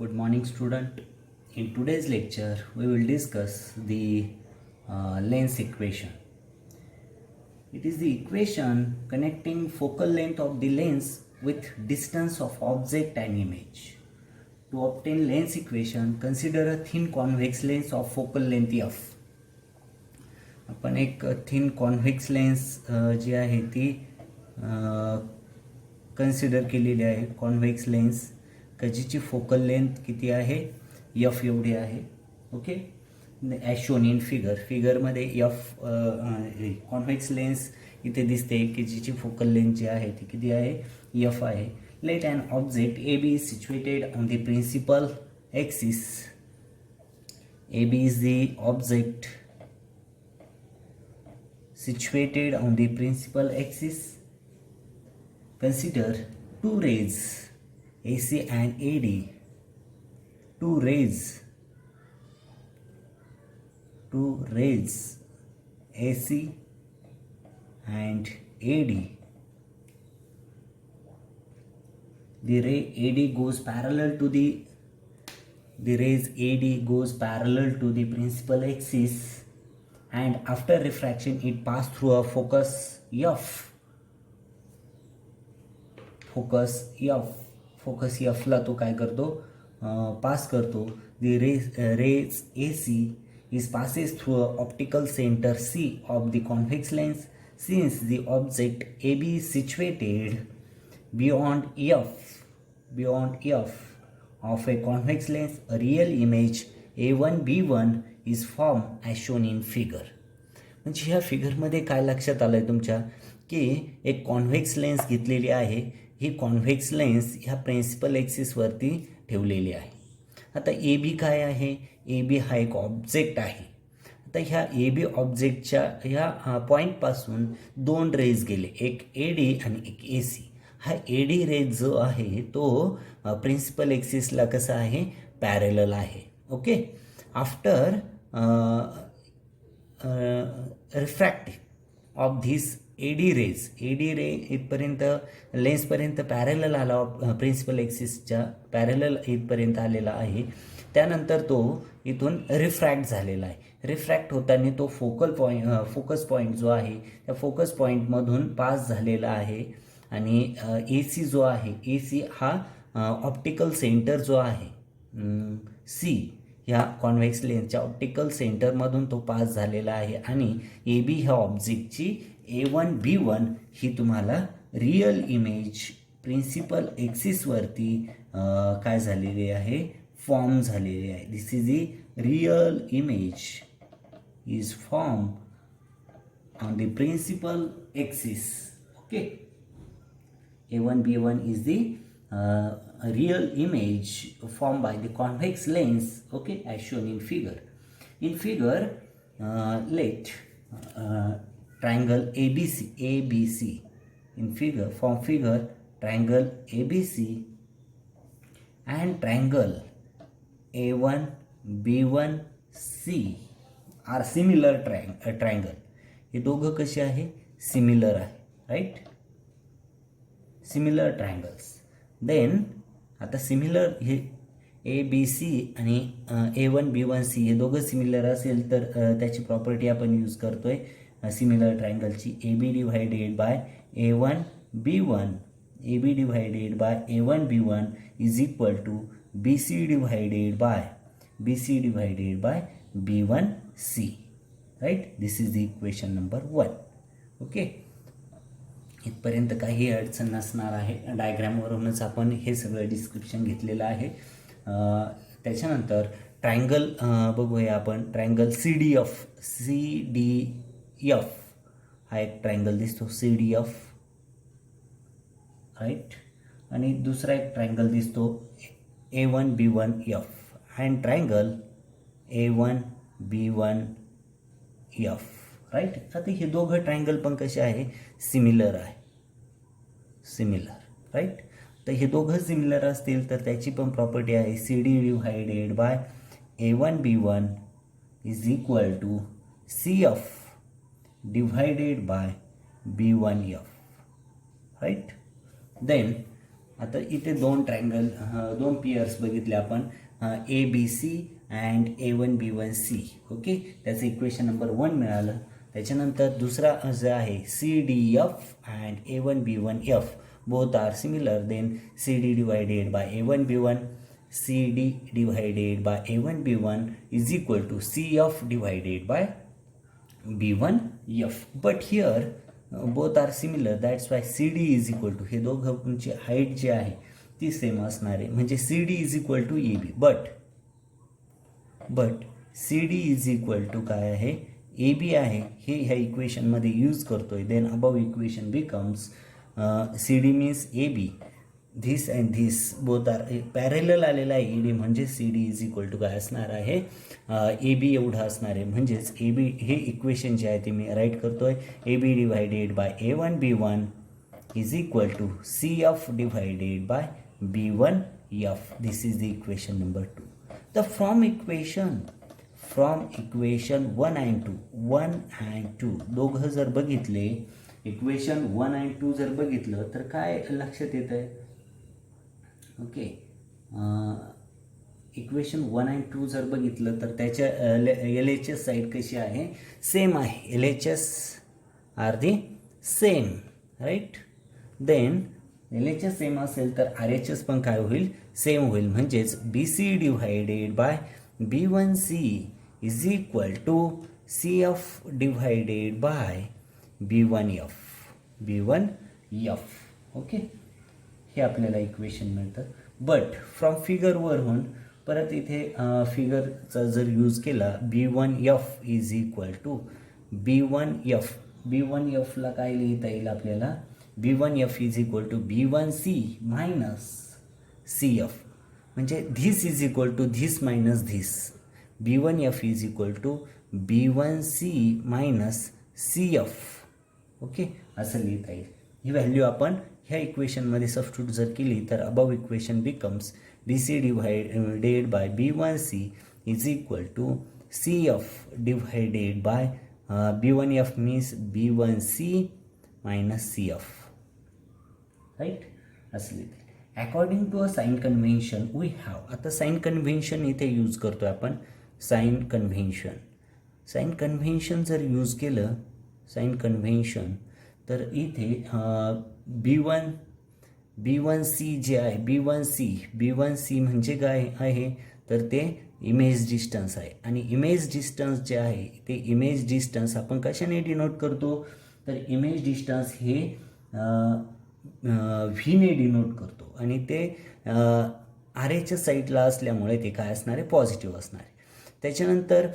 Good morning, student. In today's lecture, we will discuss the length equation. It is the equation connecting focal length of the lens with distance of object and image. To obtain length equation, consider a thin convex lens of focal length f. आपण एक thin convex lens जी आहे ती consider केलेली आहे. Convex lens जिची focal length किती आहे F एवढी आहे. ओके, ॲज शोन इन फिगरमध्ये एफ कॉन्व्हेक्स लेन्स इथे दिसते की जिची फोकल लेंथ जी आहे ती किती आहे एफ आहे. Let an object A B is situated on the principal axis. A B is the object situated on the principal axis. Consider two rays AC and AD. Two rays AC and AD. The ray AD goes parallel to the rays AD goes parallel to the principal axis, and after refraction it passed through a focus F. Focus F ला तो काय करतो pass करतो. The rays AC is passes through a optical center C of the convex lens. Since the object AB is situated beyond F of a convex lens, a real image A1 B1 is formed as shown in figure. म्हणजे ह्या फिगरमध्ये काय लक्षात आलं आहे तुमच्या की एक convex lens घेतलेली आहे. ही कॉन्व्हेक्स लेन्स ह्या प्रिन्सिपल एक्सिसवरती ठेवलेली आहे. आता ए बी काय आहे, ए बी हा एक ऑब्जेक्ट आहे. आता ह्या ए बी ऑब्जेक्टच्या ह्या पॉईंटपासून दोन रेज गेले, एक ए डी आणि एक ए सी. हा ए डी रेज जो आहे तो प्रिन्सिपल एक्सिसला कसा आहे पॅरेलल आहे. Okay, after refracting of this AD ray इथपर्यंत लेन्सपर्यंत पॅरेलल आला, प्रिन्सिपल एक्सिसच्या पॅरेलल इथपर्यंत आलेला आहे. त्यानंतर तो इथून रिफ्रॅक्ट झालेला आहे. रिफ्रॅक्ट होताना तो फोकस पॉईंट जो आहे त्या फोकस पॉईंटमधून पास झालेला आहे. आणि ए सी जो आहे, ए सी हा ऑप्टिकल सेंटर जो आहे सी ह्या कॉन्व्हेक्स लेन्सच्या ऑप्टिकल सेंटरमधून तो पास झालेला आहे. आणि ए बी ह्या ऑब्जेक्टची A1 B1 ही तुम्हाला रिअल इमेज प्रिन्सिपल एक्सिसवरती काय झालेली आहे फॉर्म झालेली आहे. This is the real image is form on the principal axis. Okay, A1 B1 is the real image formed by the convex lens, okay, as shown in figure. In figure, let triangle ABC. In figure, triangle ABC and triangle A1 B1 C are similar triangle. हे दोघं कसे आहे similar आहे, right, similar triangles. Then आता similar हे A B C आणि A1 B1 C हे दोघं सिमिलर असेल तर त्याची प्रॉपर्टी आपण यूज करतोय सिमिलर ट्रायंगलची. A B divided by A1 B1, A B divided by A1 B1 is equal to B C divided by B1 C, right. This is the equation number 1. Okay, इथपर्यंत काही अडचण नसणार आहे. डायग्रॅमवरूनच आपण हे सगळं डिस्क्रिप्शन घेतलेलं आहे. त्याच्यानंतर ट्रायंगल बघूया आपण. ट्रायंगल सी डी एफ हा एक ट्रायंगल दिसतो CDF, राईट. आणि दुसरा एक ट्रायंगल दिसतो A1 B1 F and triangle A1 B1 F, right. आता हे दोघं ट्रायंगल पण कसे आहे सिमिलर आहे, राईट. तर हे दोघं सिमिलर असतील तर त्याची पण प्रॉपर्टी आहे CD divided by A1 B1 is equal to CF divided by B1 F, right. Then आता इथे दोन ट्रायंगल, दोन पियर्स बघितले आपण, ABC अँड A1B1C. ओके, त्याचं इक्वेशन नंबर 1 मिळालं. त्याच्यानंतर दुसरा जो आहे CDF and A1B1F, both are similar. Then CD divided by A1B1, CD divided by A1B1 is equal to CF divided by B1F. But here both are similar, that's why CD is equal to, हे दोघांची height जी आहे ती same असणार आहे, म्हणजे CD is equal to AB. but CD is equal to काय आहे, AB आहे, हे ह्या इक्वेशनमध्ये यूज करतोय. Then above equation becomes CD means AB. This and this both are parallel आलेला आहे ED, म्हणजे CD इज इक्वल टू काय असणार आहे, AB एवढा असणार आहे. म्हणजेच AB हे इक्वेशन जे आहे ते मी राईट करतोय, AB divided by A1B1 is equal to CF divided by B1F. This is the equation number 2. तर फ्रॉम इक्वेशन 1 and 2 दोघं जर बघितले, इक्वेशन 1 and 2 जर बघितलं तर काय लक्षात येतं आहे, ओके, इक्वेशन 1 and 2 जर बघितलं तर त्याच्या LHS साईड कशी आहे, सेम आहे. LHS are the same, right. Then LHS same असेल तर RHS पण काय होईल, सेम होईल. म्हणजेच BC divided by B1C is equal to CF divided by B1F. Okay, हे आपल्याला इक्वेशन मिळतं. बट फ्रॉम फिगरवरून परत इथे फिगरचा जर यूज केला, B1F इज इक्वल टू B1Fला काय लिहिता येईल आपल्याला, B1F is equal to B1C minus CF. म्हणजे this is equal to this minus this. B1F is equal to B1C minus CF. Okay, असं लिहिता येईल. ही व्हॅल्यू आपण ह्या इक्वेशनमध्ये सबस्टिट्यूट जर केली तर above equation becomes BC divided by B1C is equal to CF divided by B1F means B1C minus CF, right, असं लिहिते. According to a sign convention we have, आता साइन कन्व्हेन्शन इथे यूज करतोय आपण. साइन कन्व्हेन्शन जर use केलं, sign convention, तर इथे B1C जे आहे, B1C म्हणजे काय आहे, तर ते इमेज डिस्टन्स आहे. आणि इमेज डिस्टन्स जे आहे ते इमेज डिस्टन्स आपण कशाने डिनोट करतो, तर इमेज डिस्टन्स हे व्हीने डिनोट करतो. आणि ते RHच्या साईडला असल्यामुळे ते काय असणार आहे, पॉझिटिव्ह असणार आहे. त्याच्यानंतर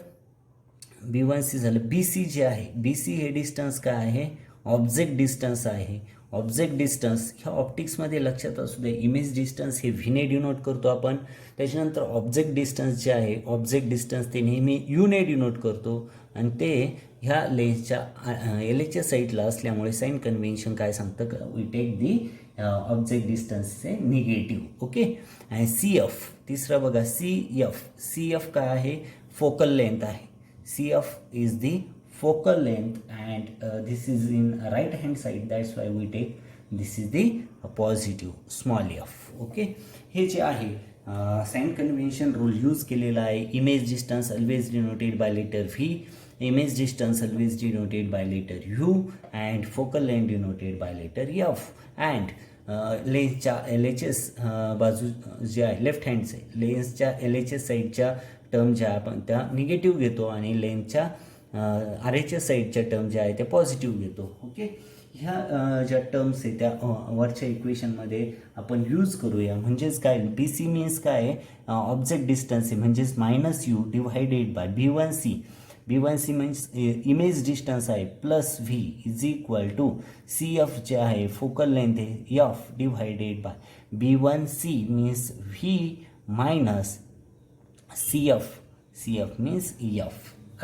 B1C झालं. BC जे आहे, BC हे डिस्टन्स काय आहे, ऑब्जेक्ट डिस्टन्स आहे. ऑब्जेक्ट डिस्टन्स ह्या ऑप्टिक्समध्ये लक्षात असू दे, इमेज डिस्टन्स हे व्हीने डिनोट करतो आपण. त्याच्यानंतर ऑब्जेक्ट डिस्टन्स जे आहे, ऑब्जेक्ट डिस्टन्स ते नेहमी यूने डिनोट करतो. आणि ते ह्या लेन्सच्या LHच्या साईडला असल्यामुळे साइन कन्व्हेन्शन काय सांगतं, वी टेक दी ऑब्जेक्ट डिस्टन्सचे निगेटिव्ह. ओके, आणि CF तिसरा बघा, CF काय आहे, फोकल लेंथ आहे. CF is the focal length and this is in right hand side, that's why we take this is the positive small f. Okay, हे जे आहे साइन कन्व्हेन्शन रूल यूज केलेला आहे. Image distance always denoted by letter V, image distance always denoted by letter U and focal length denoted by letter F. And लेन्सच्या LHS बाजू जे आहे left हँडचे, लेन्सच्या LHS साईडच्या टर्म ज्या आपण त्या निगेटिव्ह घेतो आणि लेन्सच्या RHच्या साईडच्या टर्म ज्या आहे त्या पॉझिटिव्ह घेतो. ओके, ह्या ज्या टर्म्स आहे त्या वरच्या इक्वेशनमध्ये आपण यूज करूया. म्हणजेच काय, BC मीन्स काय आहे, ऑब्जेक्ट डिस्टन्स आहे, म्हणजेच -U divided by B1C means image distance आहे, plus V is equal to CF जे आहे, फोकल लेंथ आहे, F divided by B1C means V minus CF means F.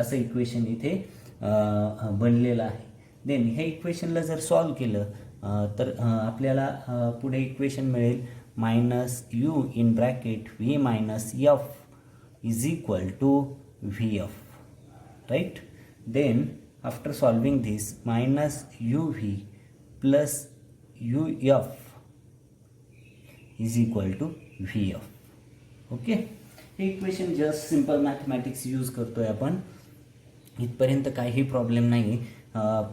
असं इक्वेशन इथे बनलेलं आहे. देन हे इक्वेशनला जर सॉल्व केलं तर आपल्याला पुढे इक्वेशन मिळेल -U in bracket V minus F is equal to VF, right. Then after solving this -UV plus UF is equal to V F. Okay, हे equation just simple mathematics use करतोय आपण. इथपर्यंत काही प्रॉब्लेम नाही.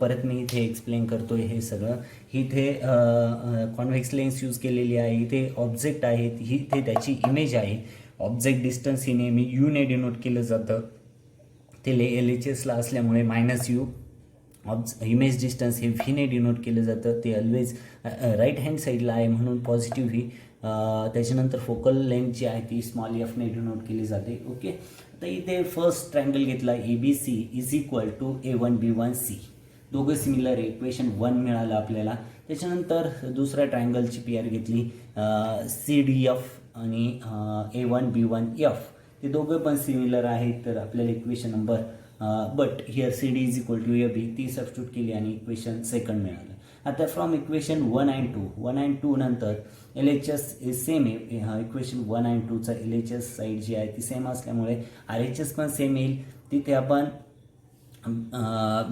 परत मी इथे explain करतोय हे सगळं. इथे कॉन्व्हेक्स लेन्स यूज केलेली आहे, इथे ऑब्जेक्ट आहेत, इथे त्याची इमेज आहे. ऑब्जेक्ट डिस्टन्स ही नेहमी यूने डिनोट केलं जातं, ते LHSला असल्यामुळे -u. इमेज डिस्टन्स हे व्हीने डिनोट केलं जातं, ते ऑलवेज राईट हँड साईडला आहे म्हणून पॉझिटिव्ह व्ही. त्याच्यानंतर फोकल लेंथ जी आहे ती स्मॉल एफने डिनोट केली जाते. ओके, आता इथे फर्स्ट ट्रायंगल घेतला ABC is equal to A1B1C. दोघं सिमिलर आहे, इक्वेशन 1 मिळालं आपल्याला. त्याच्यानंतर दुसऱ्या ट्रायंगलची पेअर घेतली CDF आणि A1B1F. ते दोघं पण सिमिलर आहेत, तर आपल्याला equation number but here CD is equal to AB ती सबस्टिट्यूट केली आणि इक्वेशन सेकंड मिळालं. आता फ्रॉम इक्वेशन 1 and 2 नंतर LHS सेम आहे. इक्वेशन 1 and 2चा LHS साईड जी आहे ती सेम असल्यामुळे RHS पण सेम येईल. तिथे आपण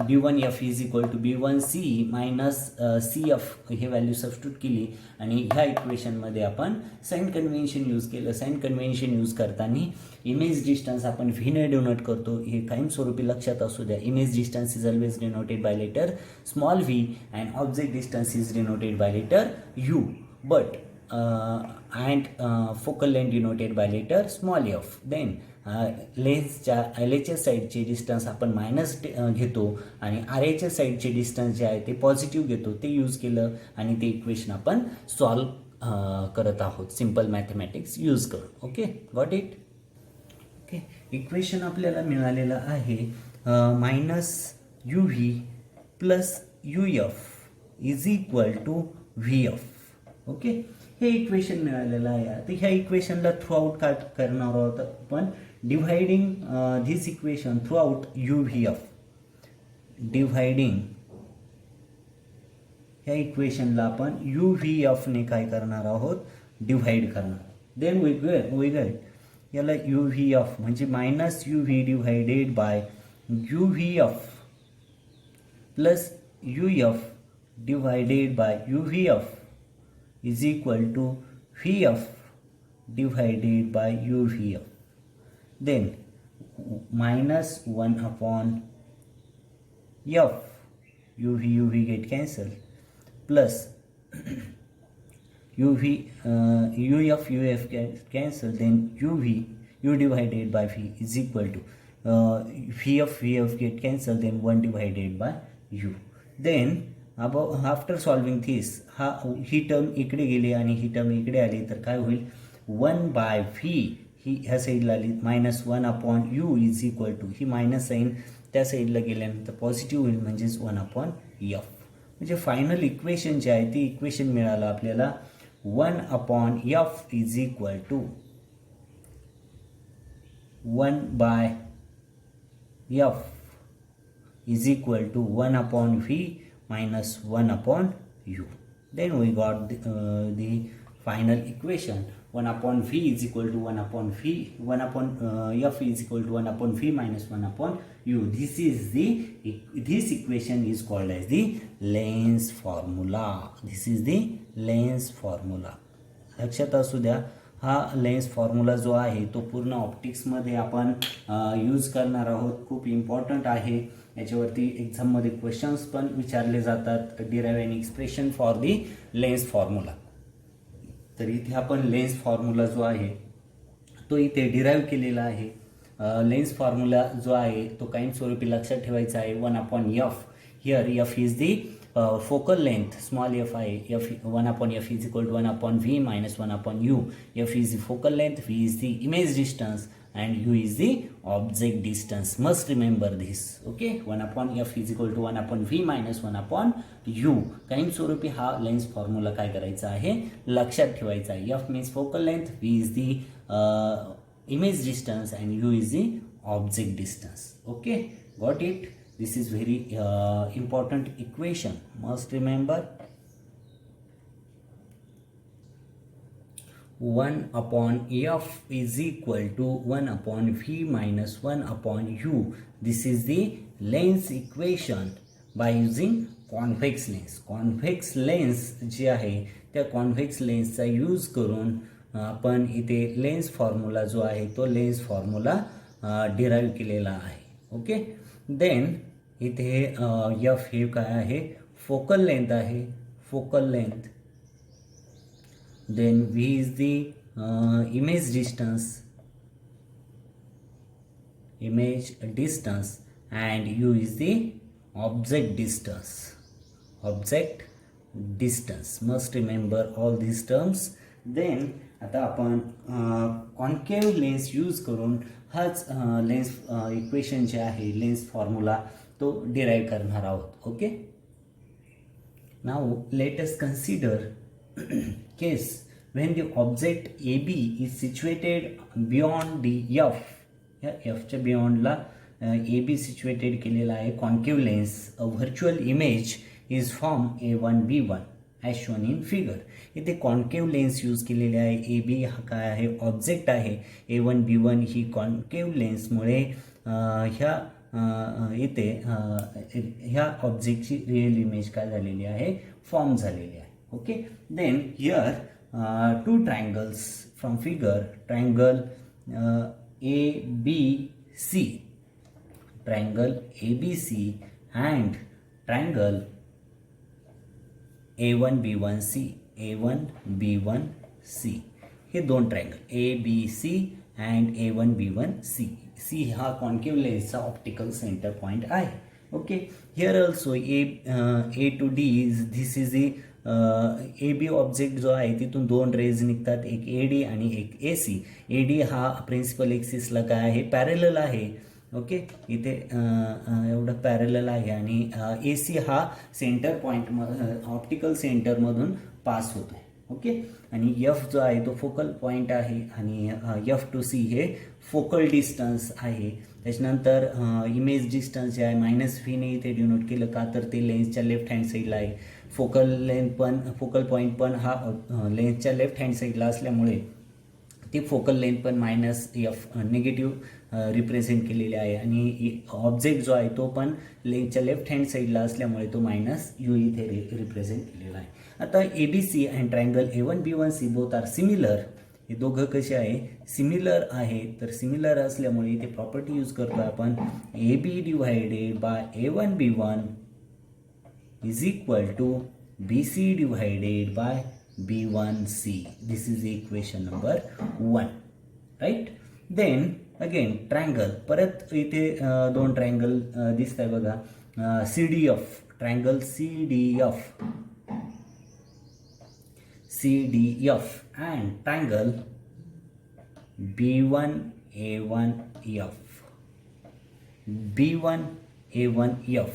B1F is equal to B1C minus CF हे व्हॅल्यू सबस्टिट्यूट केली आणि ह्या इक्वेशनमध्ये आपण साइन कन्व्हेन्शन यूज केलं. साइन कन्व्हेन्शन यूज करताना इमेज डिस्टन्स आपण व्हीने डिनोट करतो, हे कायमस्वरूपी लक्षात असू द्या. Image distance is always denoted by letter small v and object distance is denoted by letter u, but and focal length denoted by letter small f. Then लेन्सच्या LHS साईडचे डिस्टन्स आपण मायनस घेतो आणि RHS साईडचे distance जे आहे ते positive घेतो, ते यूज केलं आणि ते इक्वेशन आपण सॉल्व करत आहोत सिम्पल मॅथमॅटिक्स यूज करून. Okay, got it. Okay, equation आपल्याला मिळालेलं आहे -UV plus UF is equal to VF. Okay, हे इक्वेशन मिळालेलं आहे. आता ह्या इक्वेशनला थ्रू आउट काय करणार आहोत आपण, dividing this equation throughout UVF. Dividing ह्या इक्वेशनला आपण UVF ने काय करणार आहोत, डिव्हाइड करणार. देन वी गेट याला UVF म्हणजे -UV divided by UVF plus UF divided by UVF is equal to VF divided by UVF. Then -1 upon F, UV get cancelled, plus UF get cancelled, then U divided by V is equal to VF get cancelled, then 1 divided by U. Then after solving this he term इकडे गेली आणि ही term इकडे आली तर काय होईल, 1/v ही ह्या साईडला आली, -1 upon u is equal to ही मायनस साईन त्या साईडला गेल्यानंतर पॉझिटिव्ह होईल म्हणजेच 1 अपॉन f. म्हणजे फायनल इक्वेशन जे आहे ती इक्वेशन मिळालं आपल्याला 1 upon f is equal to 1/f is equal to 1 upon v minus 1 upon u. Then we got the final equation. 1 upon v is equal to 1 upon v, 1 upon f is equal to 1 upon v minus 1 upon u. This equation is called as the Lenz formula. This is the Lenz formula. लक्षात असू द्या, हा lens formula जो आहे तो पूर्ण ऑप्टिक्समध्ये आपण use करणार आहोत. खूप इम्पॉर्टंट आहे. याच्यावरती एक्झाममध्ये क्वेश्चन्स पण विचारले जातात, derive an expression for the lens formula. तर इथे आपण लेन्स फॉर्म्युला जो आहे तो इथे डिराइव्ह केलेला आहे. लेन्स फॉर्म्युला जो आहे तो कायमस्वरूपी लक्षात ठेवायचा आहे. 1 upon F, here F is the focal length, small f I, f 1 upon f is equal to 1 upon v minus 1 upon u. F is the focal length, v is the image distance and u is the object distance. Must remember this. Okay, 1 upon f is equal to 1 upon v minus 1 upon u. कायमस्वरूपी हा lens formula काय करायचा आहे, लक्षात ठेवायचा आहे. f means focal length, v is the image distance and u is the object distance. Okay, got it. This is very important equation. Must remember 1 upon f is equal to 1 upon v minus 1 upon u. This is the Lenz equation by using convex lens. Convex lens जे आहे त्या convex लेन्सचा use करून आपण इथे lens formula जो आहे तो lens formula derive केलेला आहे. ओके, देन इथे एफ हे काय आहे, फोकल लेंथ आहे, focal length. Then V is the image distance and u is the object distance. Must remember all these terms. Then आता आपण कॉन्केव्ह लेन्स यूज करून हाच लेन्स इक्वेशन जे आहे, लेन्स फॉर्म्युला तो डिराईव्ह करणार आहोत. Okay, now let us consider case when the object AB is situated beyond the F, या Fच्या बियॉन्डला AB सिच्युएटेड केलेला आहे concave lens. A virtual image is form A1B1 as shown in figure. इथे concave lens use केलेले आहे. AB हा काय आहे, object आहे. A1B1 ही कॉन्केव्ह लेन्समुळे इथे ह्या ऑब्जेक्टची रिअल इमेज काय झालेली आहे, फॉर्म झालेली आहे. Okay, then here two triangles from figure, triangle ABC, triangle ABC and triangle A1B1C, A1B1C. हे दोन triangle ABC and A1B1C. C हा कॉन्केव्ह लेन्सचा ऑप्टिकल सेंटर पॉइंट आहे. Okay, here also A to D this is the AB object जो आहे तिथून दोन raise निघतात, एक AD आणि एक AC. AD हा प्रिन्सिपल एक्सिसला काय आहे, पॅरेलल आहे. ओके, इथे एवढं पॅरेलल आहे आणि AC हा सेंटर पॉईंट ऑप्टिकल सेंटरमधून पास होतो आहे. ओके, आणि F जो आहे तो फोकल पॉईंट आहे आणि F to C हे फोकल डिस्टन्स आहे. त्याच्यानंतर इमेज डिस्टन्स जे आहे -v ने इथे डिनोट केलं का, तर ते लेन्सच्या लेफ्ट हँड साईडला आहे. फोकल पॉईंट पण हा लेन्सच्या लेफ्ट हँड साईडला असल्यामुळे ती फोकल लेंथ पण -f निगेटिव्ह रिप्रेझेंट केलेली आहे आणि ऑब्जेक्ट जो आहे तो पण लेन्सच्या लेफ्ट हँड साईडला असल्यामुळे तो -u इथे रिप्रेझेंट केलेला आहे. आता ABC and triangle A1B1C both are similar. हे दोघं कसे आहे, सिमिलर आहे. तर सिमिलर असल्यामुळे इथे प्रॉपर्टी यूज करतो आपण, AB divided by A1B1 is equal to BC divided by B1C. This is equation number 1, right? Then again triangle, परत इथे दोन ट्रायंगल दिसत आहे बघा, CDF, triangle CDF and triangle B1A1F.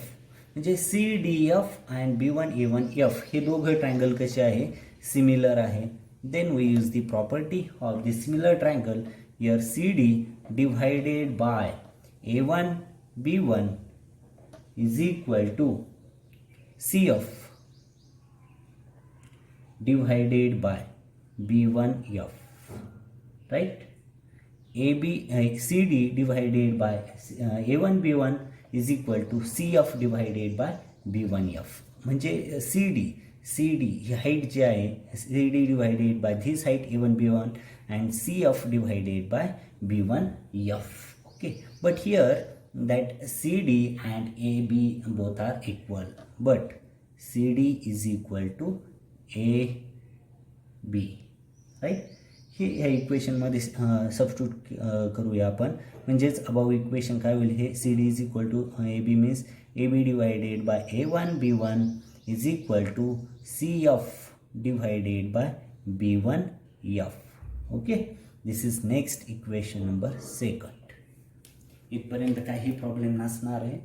म्हणजे CDF अँड B1A1F हे दोघं ट्रायंगल कसे आहे, सिमिलर आहे. Then we use the property of the similar triangle. Here CD divided by A1B1 is equal to CF divided by B1F, right. CD divided by A1B1 is equal to CF divided by B1F. म्हणजे CD ही height जी आहे, CD divided by this height A1B1 and CF divided by B1F. Okay, but here that CD and AB both are equal, but CD is equal to AB, right. हे ह्या इक्वेशनमध्ये substitute करूया आपण. म्हणजेच above equation काय होईल, हे CD is equal to AB means AB divided by A1B1 is equal to CF divided by B1F. Okay, this is next equation number 2. इथपर्यंत काही प्रॉब्लेम नसणार आहे,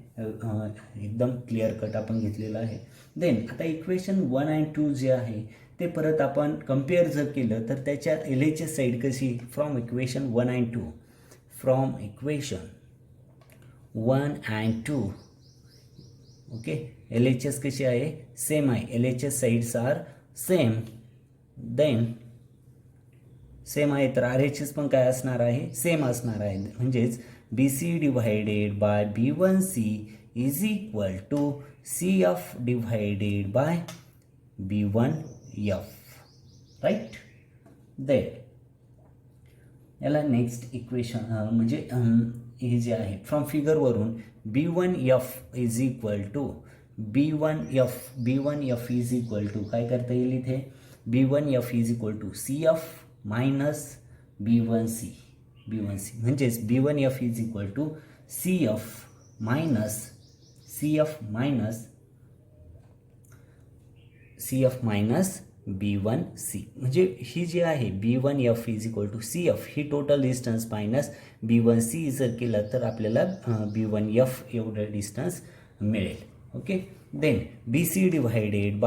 एकदम क्लिअर कट आपण घेतलेला आहे. देन आता इक्वेशन 1 अँड 2 जे आहे ते परत आपण कम्पेअर जर केलं तर त्याच्या LHS साईड कशी, from equation 1 and 2, from equation 1 and 2. Okay, LHS कशी आहे, सेम आहे. LHS sides are same. Then same आहे तर RHS पण काय असणार आहे, सेम असणार आहे. म्हणजेच BC divided by B1C is equal to CF divided by B1F. Right. Then याला नेक्स्ट इक्वेशन म्हणजे हे जे आहे फ्रॉम फिगरवरून B1F is equal to B1F is equal to काय करता येईल इथे B1F is equal to CF minus B1C म्हणजेच B1F is equal to CF minus B1C म्हणजे ही जी आहे B1F is equal to CF ही टोटल डिस्टन्स मायनस B1C जर केलं तर आपल्याला B1F एवढं डिस्टन्स मिळेल. Okay. Then BC divided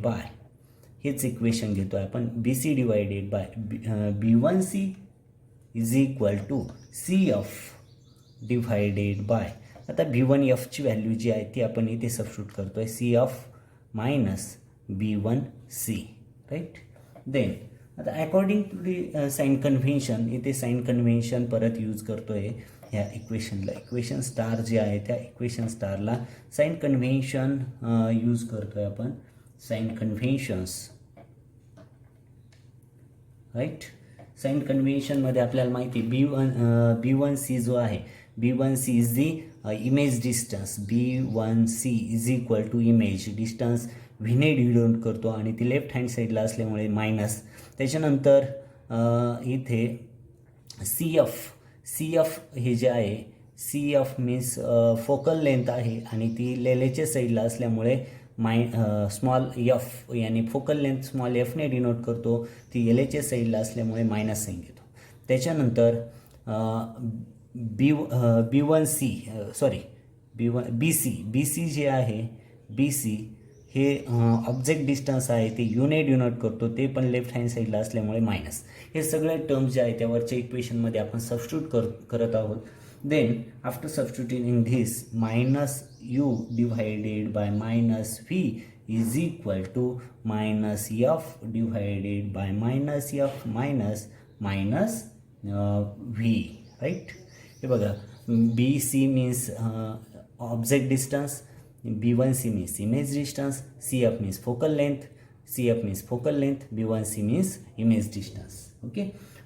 by हेच इक्वेशन घेतो आपण BC divided by B1C is equal to CF divided by आता B1Fची व्हॅल्यू जी आहे ती आपण इथे सबस्टिट्यूट करतो आहे CF minus B1C right. Then आता according to the sign convention इथे साइन कन्व्हेन्शन परत यूज करतो आहे ह्या इक्वेशनला. इक्वेशन स्टार जे आहे त्या इक्वेशन स्टारला साइन कन्व्हेन्शन यूज करतो आहे आपण साइन कन्व्हेन्शन्स राईट. साइन कन्व्हेन्शनमध्ये आपल्याला माहिती B1C जो आहे B1C is the image distance B1C is equal to image distance व्हीने डिनोट करतो आणि ती लेफ्ट हँड साईडला असल्यामुळे मायनस. त्याच्यानंतर इथे CF हे जे आहे CF मीन्स फोकल लेंथ आहे आणि ती लेलेच्या साईडला असल्यामुळे स्मॉल एफ यानी फोकल लेंथ स्मॉल एफने डिनोट करतो ती एलएच्या साईडला असल्यामुळे मायनस साईन घेतो. त्याच्यानंतर BC जे आहे BC हे ऑब्जेक्ट डिस्टन्स आहे ते युने डिनोट करतो ते पण लेफ्ट हँड साईडला असल्यामुळे मायनस. हे सगळे टर्म्स जे आहे त्यावरच्या इक्वेशनमध्ये आपण सबस्टिट्यूट करत आहोत. Then after substituting this minus U divided by minus V is equal to minus F divided by minus F minus V right. हे बघा BC means object distance B1C means image distance CF means focal length B1C means image distance. Okay.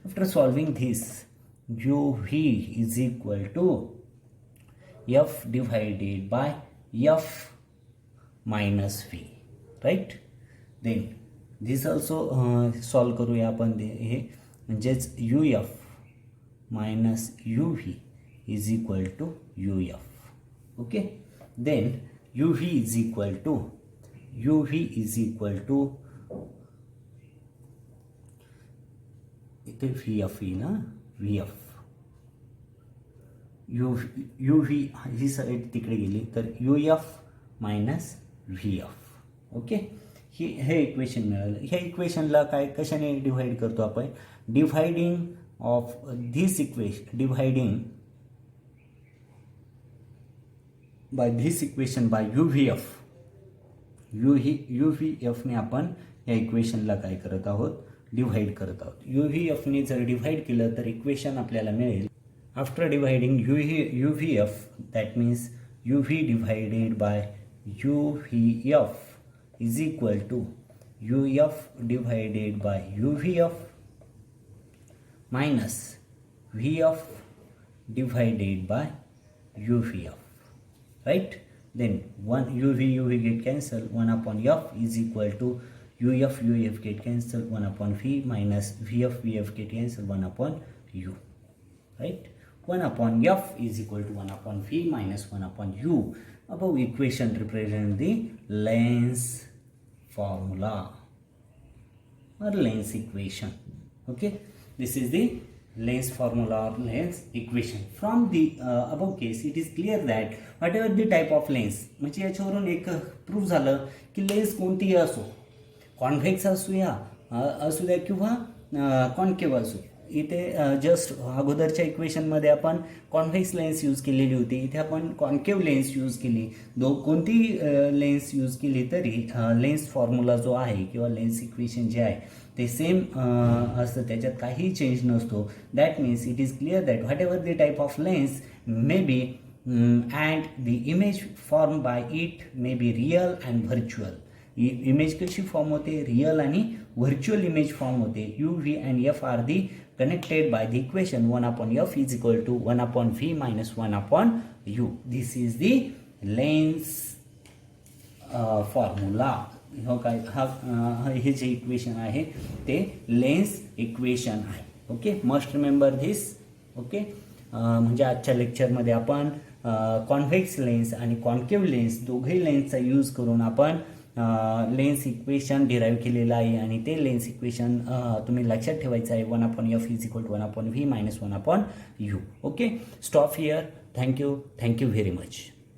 After solving this UV is equal to F divided by F minus V right. Then this also solve करूया आपण हे म्हणजेच UF minus UV is equal to UF. okay. Then UV is equal to इथे VF ना VF UV ही side तिकडे गेली तर UF मायनस VF. ओके. हे इक्वेशन मिळालं. ह्या इक्वेशनला काय कशाने डिव्हाइड करतो आपण dividing of this equation by this equation by UVF ने आपण या इक्वेशनला काय करत आहोत डिव्हाइड करत आहोत. UVF ने जर डिव्हाइड केलं तर इक्वेशन आपल्याला मिळेल after डिव्हाइडिंग UVF that means UV divided by UVF is equal to UF divided by UVF minus VF divided by UVF right. Then one UV get cancelled 1 upon F is equal to UF get cancelled 1 upon V minus VF get cancelled 1 upon U right. 1 upon F is equal to 1 upon V minus 1 upon U. Above equation represent the length formula or length equation. Okay. This is the length formula or length equation. From the above case it is clear that whatever the type of length म्हणजे याच्यावरून एक proof झालं की lens कोणतीही असो convex असू द्या किंवा कॉन्केव्ह असू. इथे जस्ट अगोदरच्या इक्वेशनमध्ये आपण कॉन्व्हेक्स लेन्स यूज केलेली होती. इथे आपण कॉन्केव्ह लेन्स यूज केली. कोणती लेन्स यूज केली तरी लेन्स फॉर्म्युला जो आहे किंवा लेन्स इक्वेशन जे आहे ते सेम असतं त्याच्यात काही चेंज नसतो. That means it is clear that whatever the type of lens may be and the image form by it may be real and virtual. Image कशी फॉर्म होते, real आणि व्हर्च्युअल इमेज फॉर्म होते. U V and F are the connected by the equation 1/f is equal to 1/v minus 1/u. This is the lens formula. हे जे इक्वेशन आहे ते lens equation आहे. Okay, must remember this. Okay, म्हणजे आजच्या लेक्चरमध्ये आपण कॉन्व्हेक्स लेन्स आणि कॉन्केव्ह लेन्स दोघे लेन्सचा यूज करून आपण लेन्स इक्वेशन डिराईव्ह केलेलं आहे आणि ते लेन्स इक्वेशन तुम्ही लक्षात ठेवायचं आहे. 1/f is equal to 1/v minus 1/u. Okay, stop here. Thank you very much.